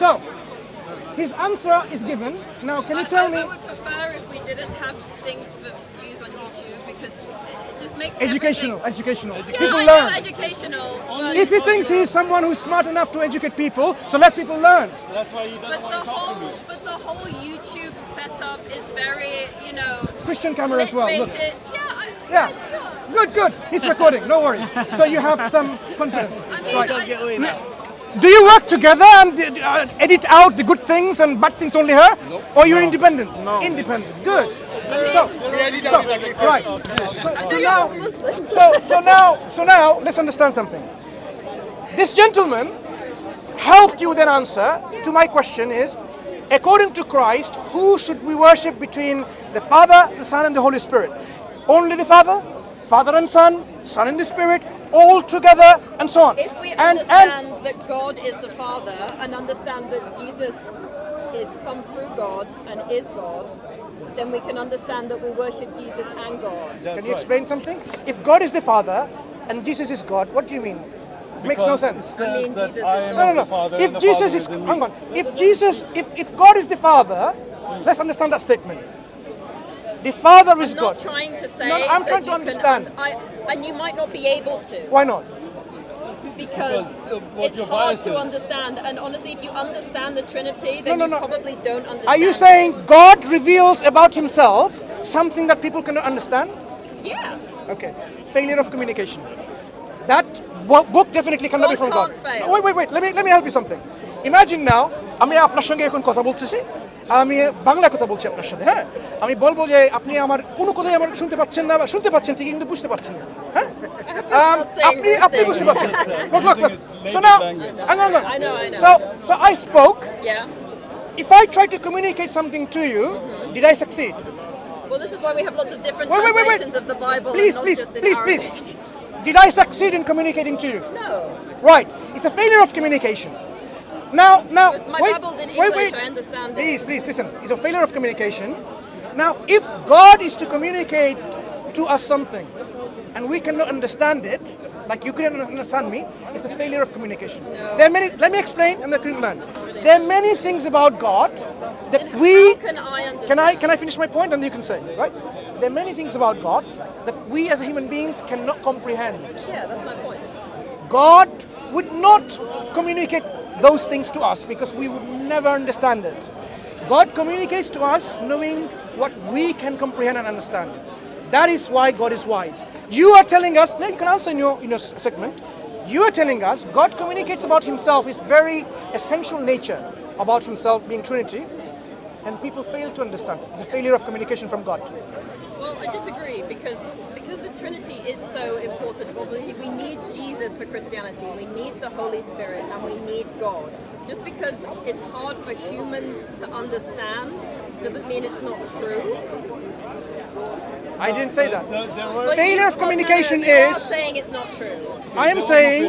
So, his answer is given. Now, can you tell me? I would prefer if we didn't have things for views on YouTube because it just makes Educational. Yeah, People I learn. know educational. But If he thinks he's someone who's smart enough to educate people, so let people learn. That's why you don't want to talk to me. But the whole YouTube setup is very, you know, Christian camera as well. Look. clickbaited. Yeah. Sure. Good. He's recording. No worries. So you have some confidence. I mean, Right. Do you work together and edit out the good things and bad things only her? Nope. Or you're independent? No. Independent. Good. So right. So now, let's understand something. This gentleman helped you then answer to my question is, according to Christ, who should we worship between the Father, the Son, and the Holy Spirit? Only the Father, Father and Son, Son and the Spirit, all together, and so on. If we and understand that God is the Father and understand that Jesus is come through God and is God, then we can understand that we worship Jesus and God. Can you explain something? If God is the Father and Jesus is God, what do you mean? Makes no sense. I mean, Jesus is I am God. No. the Father If and the Jesus Father is, in me. hang on. If God is the Father, let's understand that statement. The Father is I'm not God. trying to say. No, I'm that trying to you can understand. and you might not be able to. Why not? Because of what it's your hard bias to is. understand. And honestly, if you understand the Trinity, then No. you probably don't understand. Are you saying God reveals about himself something that people cannot understand? Yeah. Okay. Failure of communication. That book definitely cannot be God from God. can't fail. Wait. Let me help you something. Imagine now, আমি আপনার সঙ্গে এখন কথা বলতেছি, আমি বাংলা কথা বলছি আপনার সাথে, হ্যাঁ? আমি বলবো যে আপনি আমার কোনো কথাই আমার শুনতে পাচ্ছেন না বা শুনতে পাচ্ছেন ঠিকই কিন্তু বুঝতে পারছেন না, হ্যাঁ? আপনি বুঝতে পারছেন। Look. So now, hang on. I know. So I spoke. Yeah. If I try to communicate something to you, did I succeed? Well, this is why we have lots of different Wait. translations of the Bible, Please, and not just in please. Arabic. Did I succeed in communicating to you? No. Right. It's a failure of communication. Now, But my wait, Bible's in wait, English, wait. I understand it. Please, listen. It's a failure of communication. Now, if God is to communicate to us something, and we cannot understand it, like you couldn't understand me, it's a failure of communication. There are many. Let me explain, and then you can learn. There are many things about God that Then we. how can I understand? Can I finish my point, and then you can say, right? There are many things about God that we as human beings cannot comprehend. Yeah, that's my point. God would not communicate those things to us because we would never understand it. God communicates to us knowing what we can comprehend and understand. That is why God is wise. You are telling us, now you can answer in your segment, you are telling us God communicates about himself, his very essential nature about himself being Trinity, and people fail to understand. It's a failure of communication from God. Well, I disagree because the Trinity is so important. Obviously, we need Jesus for Christianity. We need the Holy Spirit, and we need God. Just because it's hard for humans to understand doesn't mean it's not true. I didn't say that. But Failure of communication you are is- saying it's not true. I am saying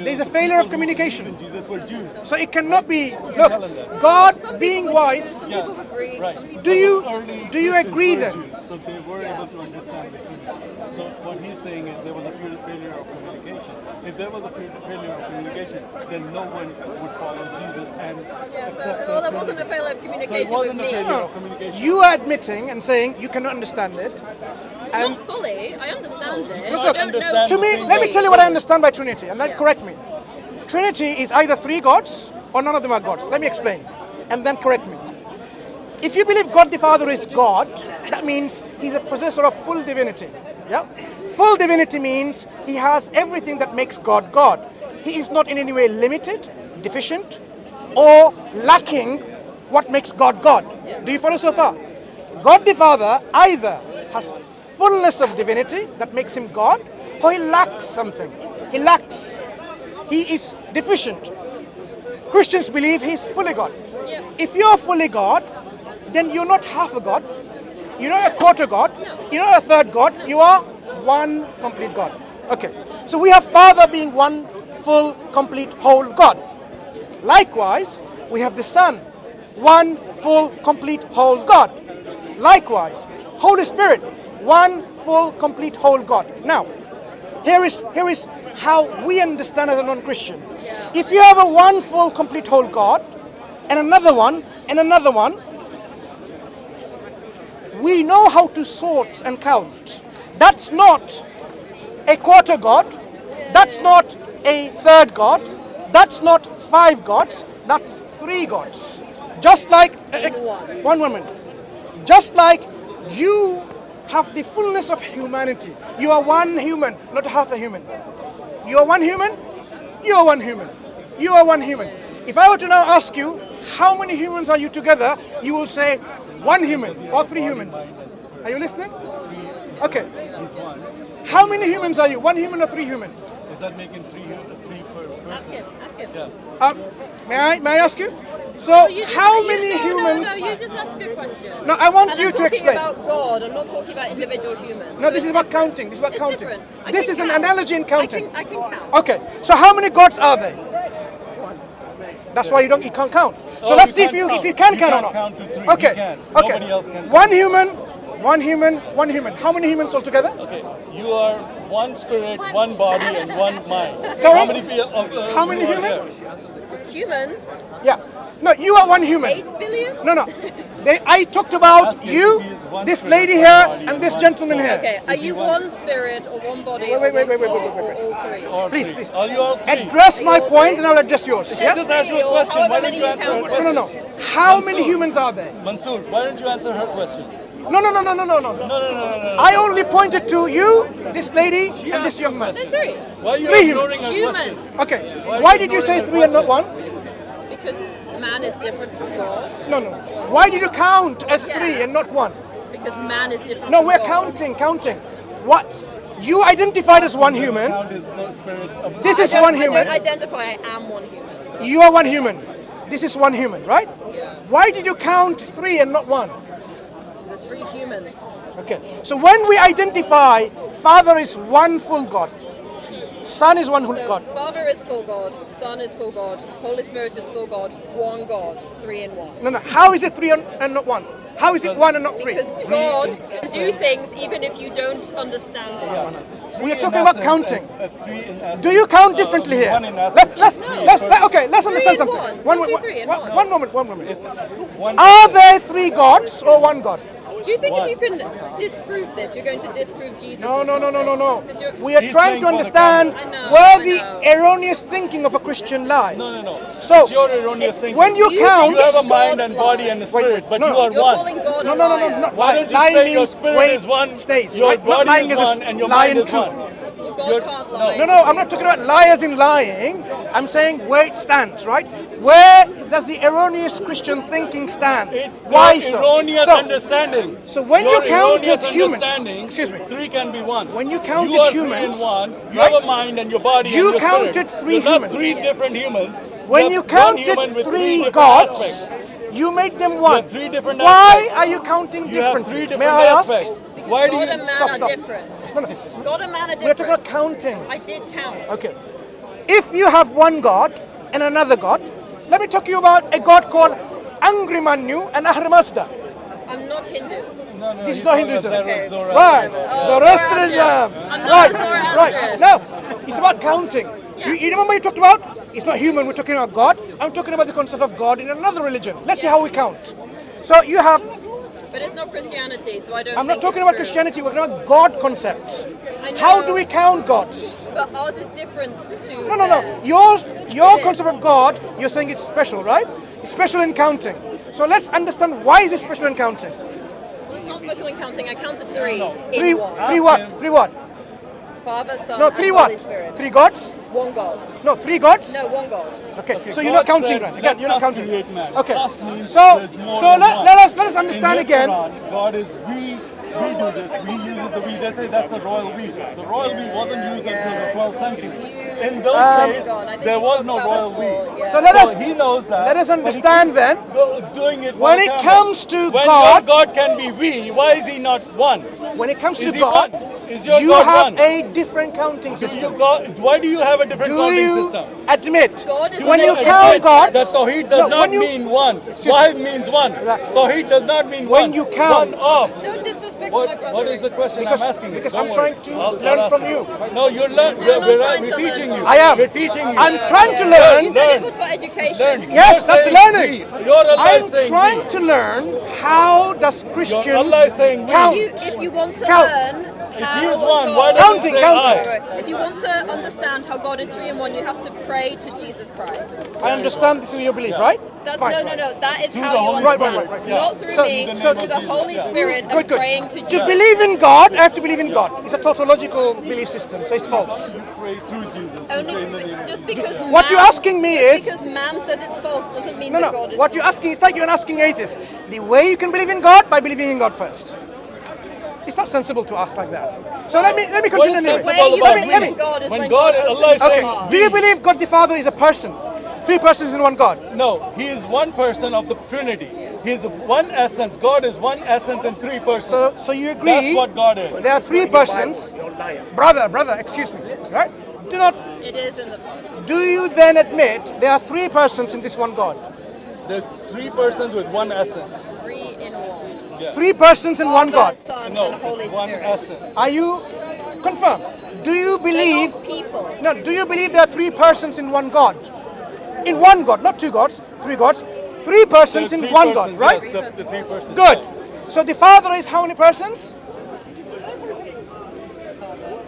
there's a failure of communication. Jesus were Jews. So it cannot be, look, God being wise, Some people agree. Right. Some people do you Early do you Christians agree were then? Jews, so they were Yeah. able to understand the truth. So what he's saying is there was a failure of communication. If there was a failure of communication, then no one would follow Jesus and Yeah, accept so, well, the that wasn't a Trinity. failure of So it communication with wasn't a me. failure of communication. You are admitting and saying you cannot understand it. And Not fully. I understand it. Look, I don't understand know. to me, thing let me that- tell you what I understand by Trinity, and then Yeah. correct me. Trinity is either three gods or none of them are gods. Let me explain, and then correct me. If you believe God the Father is God, that means he's a possessor of full divinity. Yeah? Full divinity means he has everything that makes God God. He is not in any way limited, deficient, or lacking what makes God God. Do you follow so far? God the Father either has fullness of divinity that makes him God, or he lacks something. He lacks. He is deficient. Christians believe he's fully God. Yeah. If you're fully God, then you're not half a God. You're not a quarter God. You're not a third God. You are one complete God. Okay. So we have Father being one full, complete, whole God. Likewise, we have the Son, one full, complete, whole God. Likewise, Holy Spirit, one full, complete, whole God. Now, here is how we understand as a non-Christian. Yeah. If you have a one full, complete, whole God, and another one, and another one. We know how to sort and count. That's not a quarter God. That's not a third God. That's not 5 gods. That's 3 gods. Just like one woman. Just like you have the fullness of humanity. You are one human, not half a human. You are one human. You are one human. You are one human. If I were to now ask you, how many humans are you together? You will say 1 human or 3 humans. Are you listening? Okay. How many humans are you? 1 human or 3 humans? Is that making 3 per person? Ask him. Yeah. May I ask you? So how many humans? No, you just ask a question. No, I want And you I'm to explain. talking about God. I'm not talking about individual humans. No, this is about counting. This is about It's counting. different. I This can is an count. analogy in counting. I can count. Okay. So how many gods are there? That's why you can't count. So Oh, let's you see if can't you count. can count or You not. can't count to 3. Okay. You can. Okay. Nobody else can. 1 human, 1 human, 1 human. How many humans altogether? Okay. You are 1 spirit, 1 body, and 1 mind. Sorry? How many people? How many you are humans? here? Humans, Yeah. No, you are 1 human. 8 billion? No. I talked about Ask him you, if he is one this spirit, lady 1 here, body, and this 1 gentleman soul. here. Okay, are you 1 spirit or 1 body Wait, or wait, 1 wait, wait, soul wait, wait, wait. or all 3? Or Please, 3. please. Are you all 3? Address my All point, three? and I'll address yours. Yeah? Just ask you a Or question. however Why don't many you you answer her count. question? No. How many Mansur. humans are there? Mansoor, why don't you answer her question? No. No. I only pointed to you, this lady, and this young man. 3. Why are you 3 ignoring her Humans. question? Okay. Why Why are you did you say ignoring 3 her and not question? 1? Because man is different from God. No. Why did you count as 3 and not 1? Because man is different No, from we're God. counting. What? You identified as 1 human. Count is the spirit of This is I 1 don't human. identify I am 1 human. You are 1 human. This is 1 human, right? Why did you count 3 and not 1? There's 3 humans. Okay. So when we identify Father is 1 full God, Son is 1 full So God. Father is full God, Son is full God, Holy Spirit is full God, 1 God, 3 in 1. No. How is it 3 and not 1? How is it 1 and not 3? Because God can do things even if you don't understand it. We are talking about counting. 3 in essence. Do you count differently here? 1 in essence. Let's understand 3 in something. 1. One 1, 2, 3 in 1. One moment. It's 1 Are there 3 gods or 1 God? Do you think One. if you can disprove this, you're going to disprove Jesus? No. or something? 'Cause you're- We are He's trying playing to for the understand camera. I know, where I the know. erroneous thinking of a Christian lie. No. So, It's your erroneous thinking. when you You count, You have a God's mind and body lie. and a spirit, but no, you are You're 1. calling God no, a no, liar. not Why lie. don't you Lying say your means spirit wait, is 1, stays. your Not body lying is as a 1, and your lie mind in is truth. 1? Well, God You're- can't lie. No, I'm not talking about liars in lying. I'm saying where it stands, right? Where does the erroneous Christian thinking stand? It's Why your so? erroneous So, understanding. so when your you counted erroneous human- understanding, excuse me. 3 can be 1. When you counted you are humans, 3 in 1. You right? have a mind and your body You and your counted spirit. 3 You're not humans. 3 different humans. when have you one counted human with 3 different gods, aspects. you made them 1. have 3 different Why aspects. are you counting You have differently? 3 May different I ask? aspects. Because Why do God you and man Stop. are different. No. God and man are We're talking about different. counting. I did count. Okay. If you have 1 God and another God, let me talk to you about a God called Angry Manu and Ahrimazda. I'm not Hindu. No, This is he's not talking Hinduism. about Okay. Right. Oh, Zoroastrianism. I'm not a Right. Zoroastrian. No, it's about counting. You remember you talked about? It's not human, we're talking about God. I'm talking about the concept of God in another religion. Let's see how we count. So you have, But it's not Christianity, so I don't I'm not think talking it's about true. Christianity, we're talking about God concept. I know. How do we count gods? But ours is different to No. theirs. Your It is. concept of God, you're saying it's special, right? It's special in counting. So let's understand why is it special in counting? Well, it's not special in counting. I counted 3 Three in 1. Ask him. what? Father, Son, No, and 3 Holy what? Spirit. 3 gods? 1 God. No, 3 gods? No, 1 God. Okay, so you're not God counting, said, right? Again, you're not "Let us counting. create man." Okay, Us means so there's more than one. let us understand In his again. Quran, God is we do this. We use the we. They say that's the royal we. The royal we wasn't used until the 12th century. In those days, there was no royal we. So let us he knows that. let us but he understand keeps then. doing it When for it camera. comes to when God- your God can be we, why is he not one? When it comes Is to he God, one? Is your you God have one? a different counting Do you system. why do you have a different do counting you system. admit God is when not you admit count gods? That Tawheed does No, not mean one. Excuse Wahid me. means one. Relax. Tawheed does not mean When one. you count- One off. Don't disrespect my brother. What is the question Because- I'm asking you? because Don't I'm worry. trying to I'll learn ask from you. you. No, you're learning. No, I'm not trying We're to teaching learn you. from I am. We're teaching you. I'm trying to You learn. said it was for education. Learn. Yes, You're that's saying learning. we. Your Allah I'm is saying trying we. to learn how does Christians Allah is saying we. count. If you want to Count. learn how he is one, God, why does he say I? If you want to understand how God is 3 in 1, you have to pray to Jesus Christ. I understand this is your belief, right? That's, Fine. no. That is Through how the you Holy understand. Spirit. Right. Not through So- me, so- through the Holy Spirit and Good. praying to To Jesus. believe in God, I have to believe in God. It's a tautological belief system, so it's false. Pray through Jesus. Only Pray in the name of just because What you're asking me just is- because man says it's false doesn't mean No, that God no. is What you're wrong. asking is like you're asking atheists. The way you can believe in God by believing in God first. It's not sensible to ask like that. So let me What continue. is anyway. sensible Way you about believe me? in God is When when God, God Allah is opens saying, your heart. Do you believe God the Father is a person? 3 persons in one God. no, He is one person of the Trinity. He is one essence. God is one essence in 3 persons. So you agree? That's what God is. There are 3 persons. Brother, excuse me. Right? Do not. It is in the Bible. Do you then admit there are 3 persons in this one God? There's 3 persons with one essence. 3 in 1. 3 persons in one God. Father, Son, No, and Holy it's one Spirit. essence. Are you confirmed? Do you They're believe? not people. No. Do you believe there are 3 persons in one God? In one God, not 2 gods, 3 gods. 3 persons There's in 3 one persons, God, right? Yes, the 3 persons. Good. So the Father is how many persons?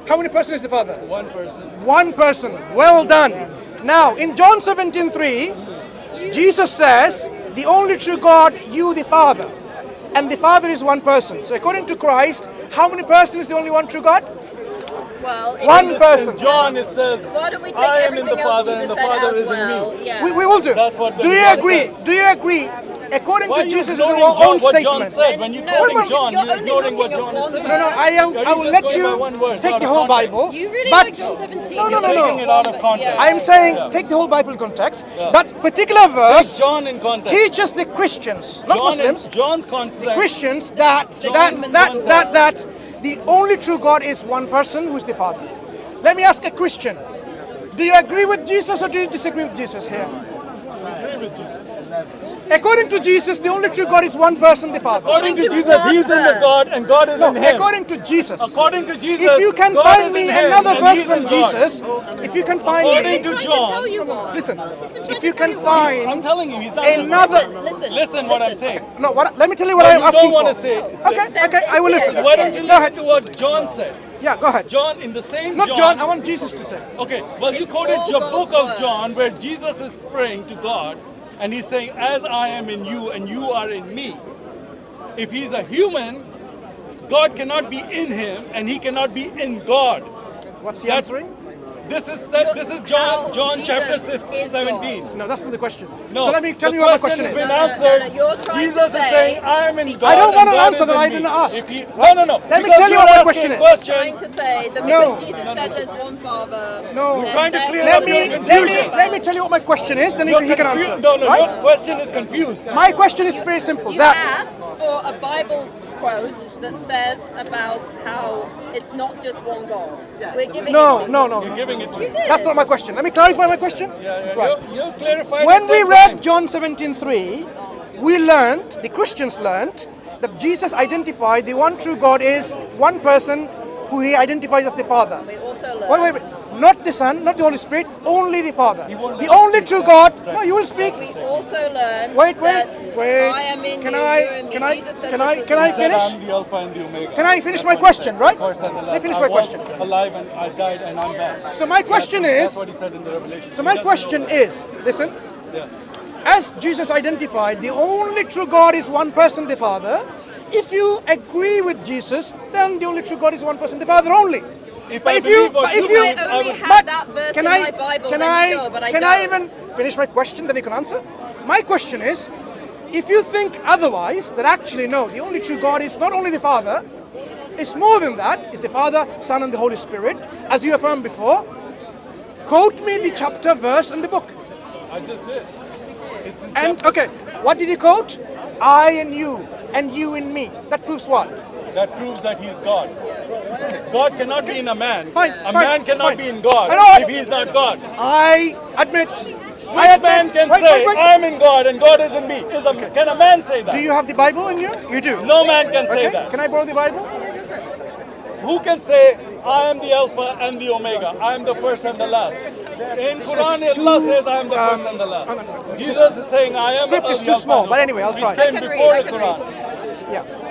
How many persons is the Father? One person. 1 person. Well done. Now, in John 17:3, Jesus says, the only true God, you the Father. And the Father is 1 person. So according to Christ, how many persons is the only one true God? Well, it 1 is- person. In John it says, Why don't we take I am in everything the else Father Jesus and the said Father as is in well? me. Yeah. We will do. That's what the Do you Bible agree? says. Do you agree? According Why to are you Jesus' ignoring own John, what John statement. said? When you're No, quoting you're John, you're only ignoring what looking John at is one saying. No, I will just let going by you one verse take out the of whole context. Bible. You really but like John 17. No, You're taking it out of Yeah. context. I'm saying Yeah. take the whole Bible in context. Yeah. That particular Take verse John in context. teaches the Christians, not Muslims, John's context. Christians that human that the only true God is 1 person, who's the Father. Let me ask a Christian: do you agree with Jesus or do you disagree with Jesus here? Agree with Jesus. According to Jesus, the only true God is 1 person, the Father. According to Jesus, He's in the God and God is No, in Him. according to Jesus. According to Jesus, If you can God find is me in Him another and verse He's from in God. Jesus, if you can find According me, to Trying to John, tell you one. listen. Trying If to you tell can you one. I'm find telling you, He's not another. Listen what I'm saying. No, let me tell you what No, I'm you asking don't want for. to say. Okay, I will listen. Why don't you Go ahead. listen to what John said? Yeah, go ahead. John, in the same Not John, I want Jesus to say. Okay, well, you It's quoted all the God's book of word. John where Jesus is praying to God and he's saying, as I am in you and you are in me. If he's a human, God cannot be in him and he cannot be in God. What's he That- answering? This is John chapter Jesus is 17. No, that's not the question. No, So let me tell the you what my question has is. been No, no, answered. no, you're trying to Jesus is say- saying, I am in God. I don't want and an God answer is that in I me." didn't ask. If he, no. Let me because tell you you're what my asking question is. question. Trying to say that No. because Jesus said there's 1 Father. No. then trying to therefore clear Let up me your the confusion. let me tell you what my question is, then he can answer. No, right? your question is confused. My question is very simple. You That asked for a Bible quote that says about how it's not just one God. We're giving it no, to no, you. no. You're giving it to You me. did. That's not my question. Let me clarify my question. Right. You clarified When it we 10 read times. John 17:3, we learned, the Christians learned, that Jesus identified the one true God is 1 person who he identifies as the Father. We also learned. Wait. Not the Son, not the Holy Spirit, only the Father. The only true God. No, you will speak. We also learned Wait. that I am in Can you, I- you're in me. can I- Jesus said can this I- as can I He said, finish? I'm the Alpha and the Omega. Can I finish That's my what he question, said. right? First and the Let me last. finish I my was question. alive and I died and I'm back. So my question That's is, what he said in the Revelation. so my question is, listen, Yeah. as Jesus identified, the only true God is 1 person, the Father. If you agree with Jesus, then the only true God is 1 person, the Father only. If But I if you, believe what but you if you, believe, I only would- have but that verse can in I, my Bible, can then I, sure, but I can don't. I even finish my question? Then you can answer. My question is, if you think otherwise, that actually no, the only true God is not only the Father, it's more than that. It's the Father, Son, and the Holy Spirit, as you affirmed before. Quote me the chapter, verse, and the book. I just did. It's in And chapter okay, what did he quote? I and you in me. That proves what? That proves that he's God. God cannot be in a man. Fine, A fine, man cannot fine. be in God I know. if he's not God. I admit. Which man can say, I'm in God and God is in me? Can a man say that? Do you have the Bible in you? You do. No man can say Okay. that. Can I borrow the Bible? Who can say, I am the Alpha and the Omega, I am the first and the last? In Quran, Allah says, I am the first and the last. Jesus is saying, I am Script is the too Alpha small, and but anyway, I'll Which try. came I can before read, the I can Quran. Yeah.